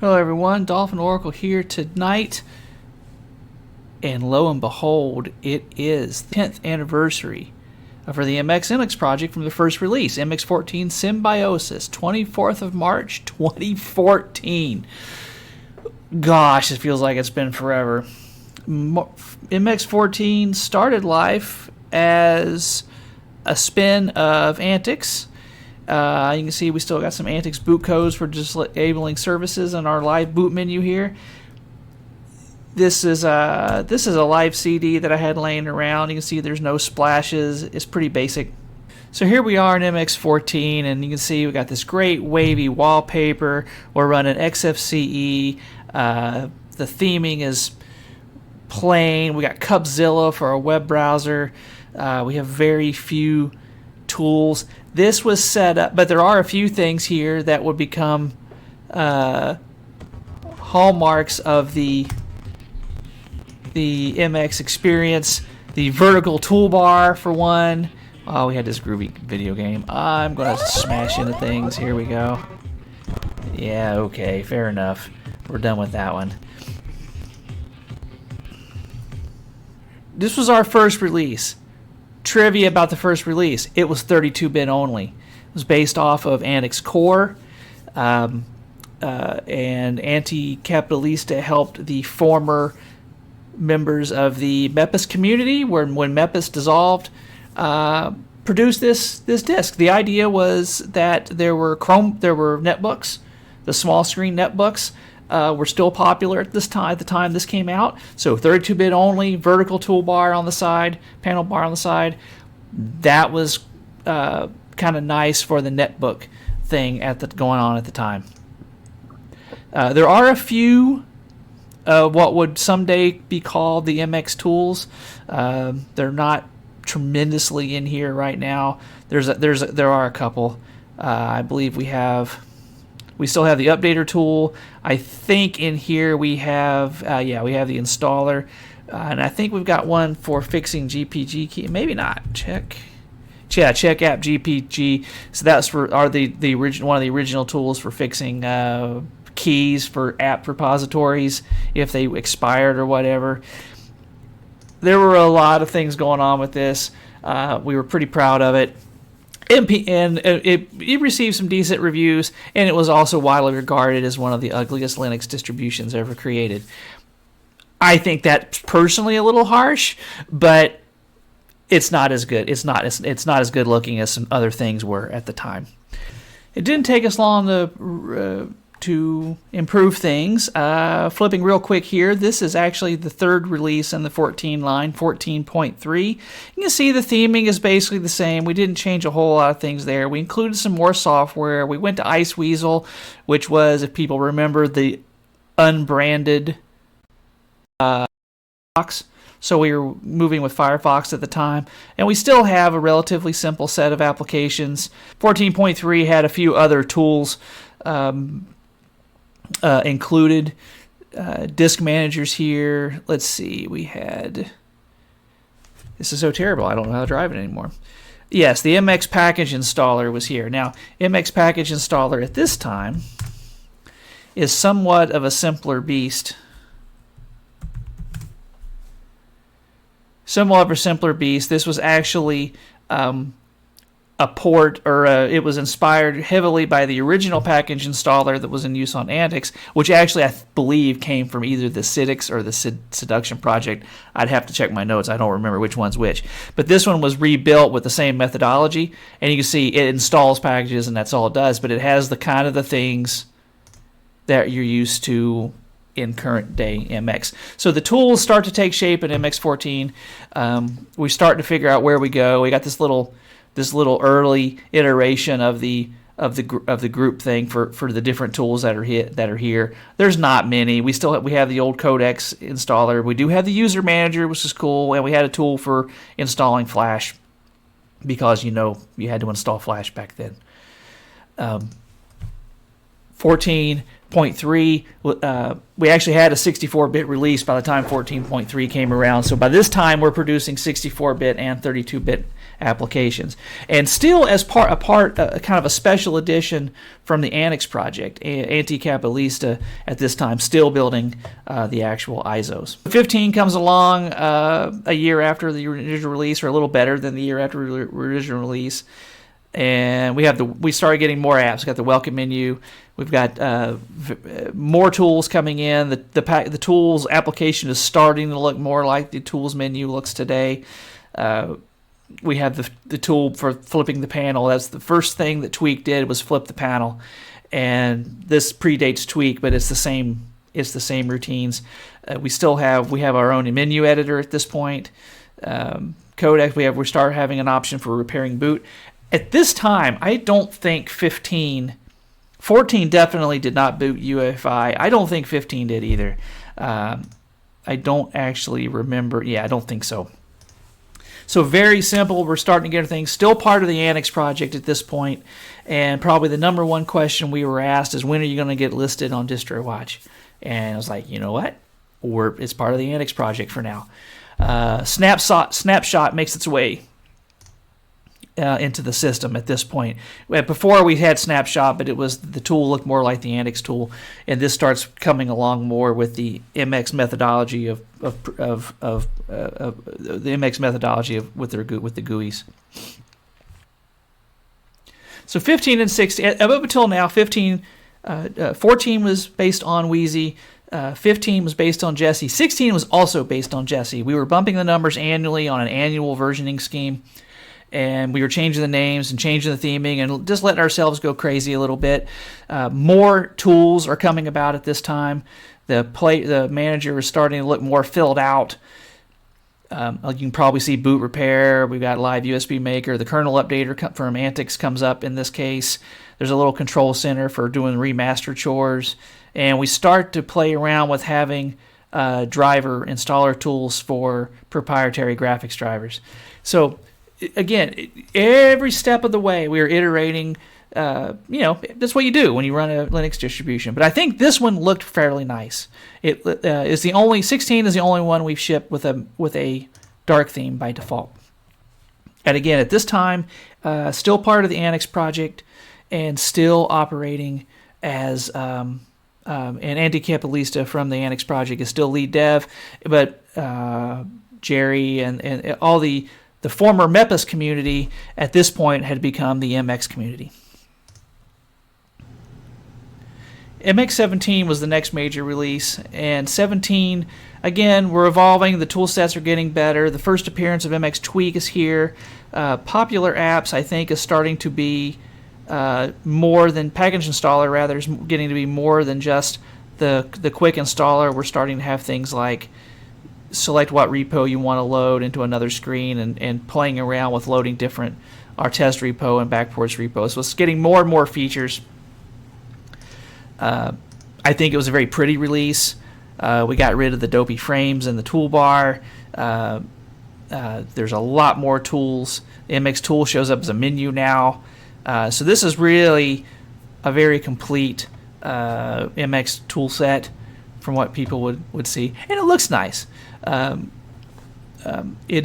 Hello everyone, Dolphin Oracle here tonight, and lo and behold, it is the 10th anniversary for the MX project from the first release, MX14 Symbiosis, 24th of March, 2014. Gosh, it feels like it's been forever. MX14 started life as a spin of Antics. You can see we still got some Antics boot codes for disabling services in our live boot menu here. This is a live CD that I had laying around. You can see there's no splashes. It's pretty basic. So here we are in MX14, and you can see we got this great wavy wallpaper. We're running XFCE. The theming is plain. We got Cubzilla for our web browser. We have very few tools. This was set up, but there are a few things here that would become hallmarks of the MX experience. The vertical toolbar, for one. Oh, we had this groovy video game. I'm going to smash into things. Here we go. Yeah, okay, fair enough. We're done with that one. This was our first release. Trivia about the first release: it was 32-bit only. It was based off of Antics Core, and Anti-Capitalista helped the former members of the Mepis community, when Mepis dissolved, produce this disc. The idea was that there were netbooks, the small screen netbooks. Were still popular at the time this came out. So 32-bit only, vertical toolbar on the side, panel bar on the side. That was kind of nice for the netbook thing going on at the time. There are a few what would someday be called the MX tools. They're not tremendously in here right now. There are a couple. I believe we still have the updater tool. I think in here we have we have the installer, and I think we've got one for fixing GPG key. Maybe not. Check app GPG. So that's for the original, one of the original tools for fixing keys for app repositories if they expired or whatever. There were a lot of things going on with this. We were pretty proud of it. And it received some decent reviews, and it was also widely regarded as one of the ugliest Linux distributions ever created. I think that's personally a little harsh, but it's not as good. It's not as good looking as some other things were at the time. It didn't take us long to improve things. Flipping real quick here, this is actually the third release in the 14 line, 14.3. You can see the theming is basically the same. We didn't change a whole lot of things there. We included some more software. We went to Iceweasel, which was, if people remember, the unbranded box. So we were moving with Firefox at the time, and we still have a relatively simple set of applications. 14.3 had a few other tools included. Disk managers here. Let's see, we had... This is so terrible, I don't know how to drive it anymore. Yes, the MX package installer was here. Now, MX package installer at this time is somewhat of a simpler beast. This was actually a port, or it was inspired heavily by the original package installer that was in use on Antics, which actually I believe came from either the Cidics or the Seduction project. I'd have to check my notes. I don't remember which one's which. But this one was rebuilt with the same methodology, and you can see it installs packages, and that's all it does. But it has the kind of the things that you're used to in current day MX. So the tools start to take shape in MX14. We start to figure out where we go. We got this little early iteration of the group thing for the different tools that are here. There's not many. We have the old Codex installer. We do have the user manager, which is cool, and we had a tool for installing Flash because you had to install Flash back then. 14.3, we actually had a 64-bit release by the time 14.3 came around. So by this time, we're producing 64-bit and 32-bit applications, and still as kind of a special edition from the Annex project, Anti-Capitalista at this time, still building the actual ISOs. 15 comes along a year after the original release, or a little better than the year after the original release. And we started getting more apps. We got the welcome menu. We've got more tools coming in. The tools application is starting to look more like the tools menu looks today. We have the tool for flipping the panel. That's the first thing that Tweak did, was flip the panel. And this predates Tweak, but it's the same. It's the same routines. We have our own menu editor at this point. Codec. We start having an option for repairing boot. At this time, I don't think 14 definitely did not boot UEFI. I don't think 15 did either. I don't actually remember. Yeah, I don't think so. So very simple. We're starting to get things. Still part of the Annex project at this point, and probably the number one question we were asked is, when are you going to get listed on DistroWatch? And I was like, you know what? It's part of the Annex project for now. Snapshot makes its way into the system at this point. Before we had Snapshot, but the tool looked more like the Annex tool, and this starts coming along more with the MX methodology with the GUIs. So 15 and 16, up until now, 14 was based on Wheezy. 15 was based on Jessie. 16 was also based on Jessie. We were bumping the numbers annually on an annual versioning scheme. And we were changing the names and changing the theming and just letting ourselves go crazy a little bit. More tools are coming about at this time. The manager is starting to look more filled out. You can probably see boot repair. We've got live USB maker. The kernel updater from Antix comes up in this case. There's a little control center for doing remaster chores. And we start to play around with having driver installer tools for proprietary graphics drivers. So again, every step of the way, we are iterating. That's what you do when you run a Linux distribution. But I think this one looked fairly nice. 16 is the only one we've shipped with a dark theme by default. And again, at this time, still part of the Annex project and still operating as an Anti-Capitalista from the Annex project is still lead dev, but Jerry and all the former MEPIS community at this point had become the MX community. MX17 was the next major release, and 17, again, we're evolving. The tool sets are getting better. The first appearance of MX Tweak is here. Popular apps, I think, is starting to be more than package installer, rather, is getting to be more than just the quick installer. We're starting to have things like select what repo you want to load into another screen and playing around with loading our test repo and backports repo. So it's getting more and more features. I think it was a very pretty release. We got rid of the dopey frames in the toolbar. There's a lot more tools. The MX tool shows up as a menu now. So this is really a very complete MX tool set from what people would see. And it looks nice. It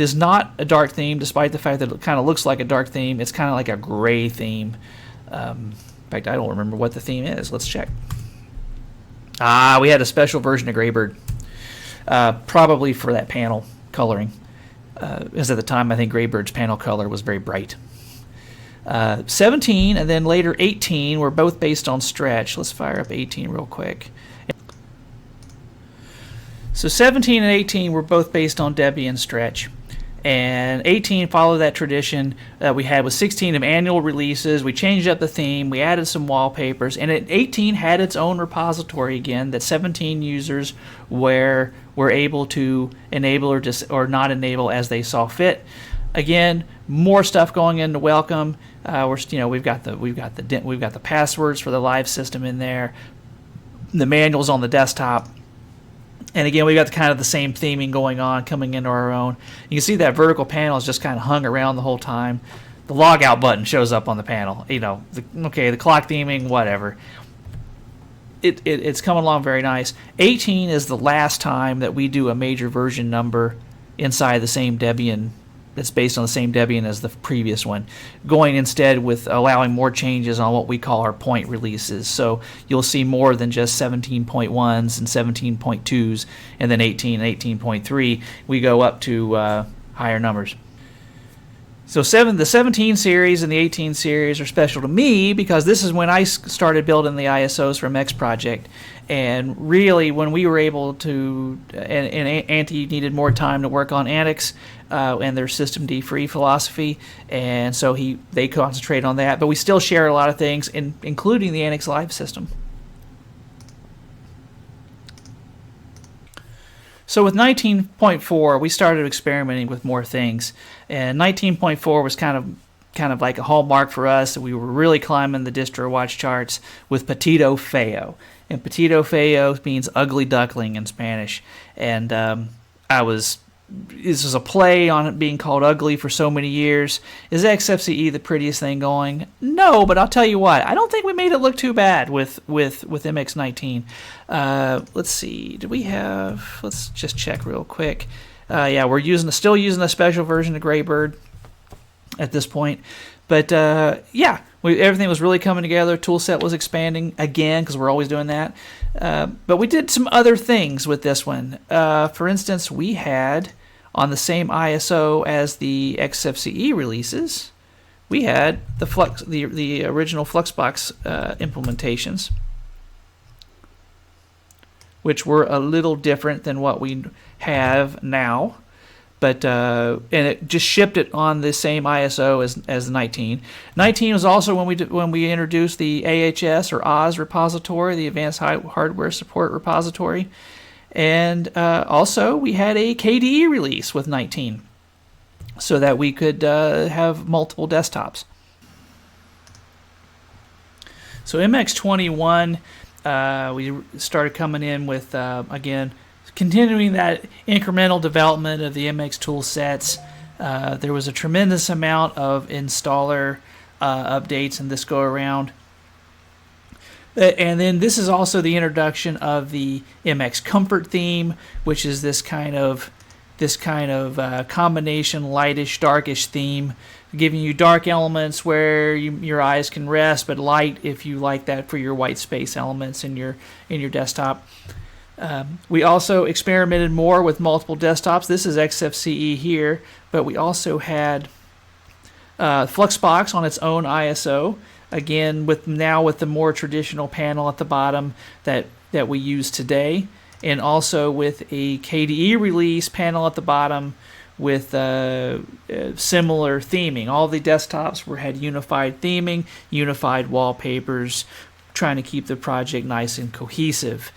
is not a dark theme, despite the fact that it kind of looks like a dark theme. It's kind of like a gray theme. In fact, I don't remember what the theme is. Let's check. We had a special version of Graybird, probably for that panel coloring. Because at the time, I think Graybird's panel color was very bright. 17 and then later 18 were both based on Stretch. Let's fire up 18 real quick. So 17 and 18 were both based on Debian Stretch. And 18 followed that tradition that we had with 16 of annual releases. We changed up the theme. We added some wallpapers. And 18 had its own repository again that 17 users were able to enable or not enable as they saw fit. Again, more stuff going into welcome. We've got the passwords for the live system in there. The manuals on the desktop. And again, we got kind of the same theming going on, coming into our own. You can see that vertical panel is just kind of hung around the whole time. The logout button shows up on the panel. The clock theming, whatever. it's coming along very nice. 18 is the last time that we do a major version number inside the same Debian that's based on the same Debian as the previous one, going instead with allowing more changes on what we call our point releases. So you'll see more than just 17.1s and 17.2s, and then 18 and 18.3. We go up to higher numbers. So the 17 series and the 18 series are special to me because this is when I started building the ISOs for MX project. And really, when we were able to, and Auntie needed more time to work on Annex and their systemd free philosophy, and so they concentrate on that. But we still share a lot of things, including the Annex Live system. So with 19.4, we started experimenting with more things, and 19.4 was kind of like a hallmark for us. We were really climbing the distro watch charts with Patito Feo, and Patito Feo means ugly duckling in Spanish. And this was a play on it being called ugly for so many years. Is XFCE the prettiest thing going? No, but I'll tell you what, I don't think we made it look too bad with MX19. Let's see, let's just check real quick. Yeah, we're still using a special version of Graybird at this point. But yeah, everything was really coming together. Toolset was expanding again because we're always doing that. But we did some other things with this one. For instance, we had on the same ISO as the XFCE releases, we had the original Fluxbox implementations, which were a little different than what we have now. But and it just shipped it on the same ISO as 19. 19 was also when we introduced the AHS or Oz repository, the Advanced Hardware Support repository, and also we had a KDE release with 19, so that we could have multiple desktops. So MX21, we started coming in with again, continuing that incremental development of the MX tool sets. There was a tremendous amount of installer updates in this go around. And then this is also the introduction of the MX Comfort theme, which is this kind of combination lightish, darkish theme, giving you dark elements where your eyes can rest, but light if you like that for your white space elements in your desktop. We also experimented more with multiple desktops. This is XFCE here, but we also had Fluxbox on its own ISO, again with the more traditional panel at the bottom that we use today, and also with a KDE release panel at the bottom with similar theming. All the desktops had unified theming, unified wallpapers, trying to keep the project nice and cohesive.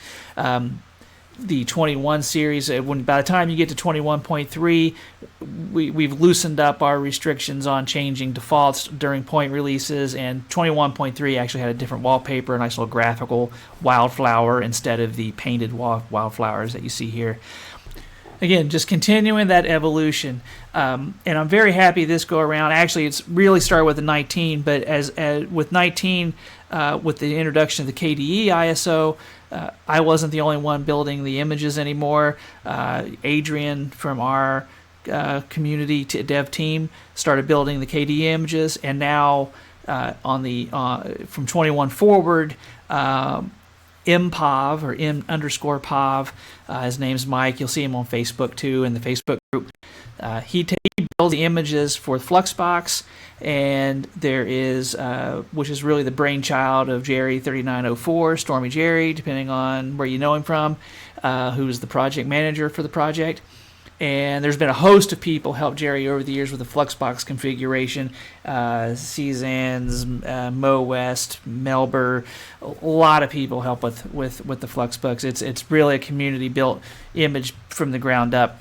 The 21 series, by the time you get to 21.3, we've loosened up our restrictions on changing defaults during point releases, and 21.3 actually had a different wallpaper, a nice little graphical wildflower instead of the painted wildflowers that you see here. Again, just continuing that evolution, and I'm very happy this go around. Actually, it's really started with the 19, but as with 19, with the introduction of the KDE ISO, I wasn't the only one building the images anymore. Adrian from our community dev team started building the KDE images, and now from 21 forward, MPOV or M_POV. His name's Mike. You'll see him on Facebook too in the Facebook group. He builds the images for Fluxbox, and there is, which is really the brainchild of Jerry 3904, Stormy Jerry, depending on where you know him from, who's the project manager for the project. And there's been a host of people help Jerry over the years with the Fluxbox configuration. Cezanne's, Mo West, Melber, a lot of people help with the Fluxbox. It's really a community-built image from the ground up.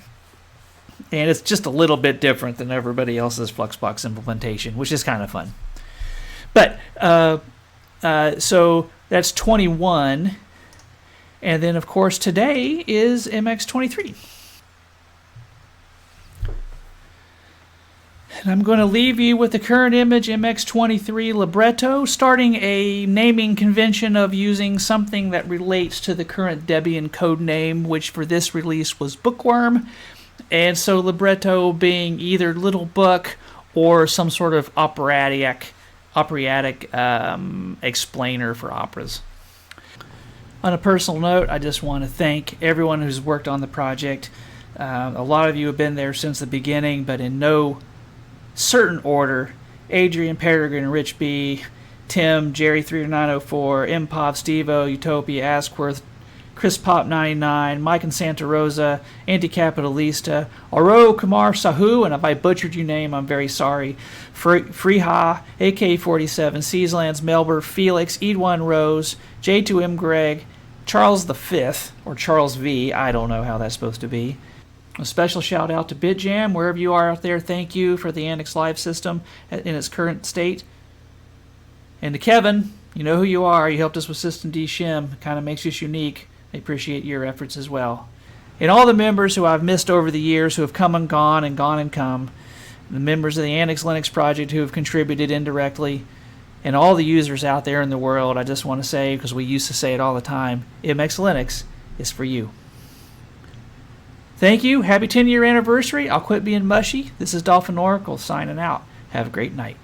And it's just a little bit different than everybody else's Fluxbox implementation, which is kind of fun. But, so that's 21. And then, of course, today is MX23. And I'm going to leave you with the current image MX23 libretto, starting a naming convention of using something that relates to the current Debian code name, which for this release was Bookworm. And so libretto being either little book or some sort of operatic explainer for operas. On a personal note, I just want to thank everyone who's worked on the project. A lot of you have been there since the beginning, but in no certain order: Adrian, Peregrine, Rich B, Tim, Jerry3904, Impov, Stevo, Utopia, Askworth, Chris Pop 99, Mike and Santa Rosa, Anticapitalista, Oro Kumar Sahu, and if I butchered your name, I'm very sorry. Freeha, AK47, Seaslands, Melber, Felix, Edwin Rose, J2M Greg, Charles V, or Charles V, I don't know how that's supposed to be. A special shout out to BitJam, wherever you are out there. Thank you for the Annex Live system in its current state. And to Kevin, you know who you are. You helped us with System D Shim. Kind of makes us unique. I appreciate your efforts as well. And all the members who I've missed over the years who have come and gone and gone and come. The members of the Annex Linux project who have contributed indirectly. And all the users out there in the world, I just want to say, because we used to say it all the time, MX Linux is for you. Thank you. Happy 10-year anniversary. I'll quit being mushy. This is Dolphin Oracle signing out. Have a great night.